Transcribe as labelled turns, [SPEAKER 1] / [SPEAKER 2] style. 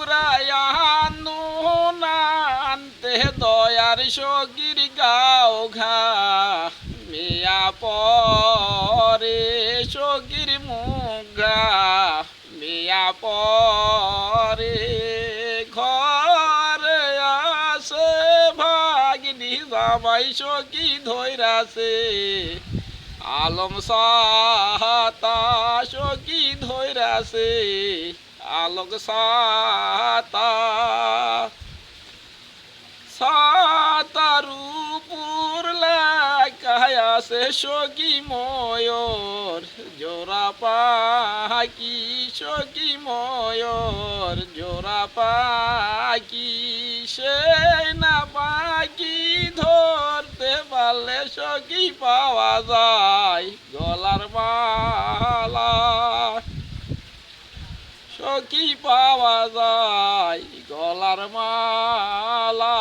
[SPEAKER 1] দুবরায়ানো নানতে দয়ার সগির গাও ঘা মিয়া পরে সগির মুগা মিয়া পরে ঘরে আসে ভাগিনী জামাই সখী ধৈরাছে আলম সাতা সখী ধৈরাছে আলোক সাতা সাতার উপর লেখায় আছে সখী ময়ূর জোড়া পাখি সখী ময়ূর জোড়া পাখি সেই না পাখি ধরতে পারলে সখী পাওয়া যায় গলার মালা সখী পাওয়া যায় গলার মালা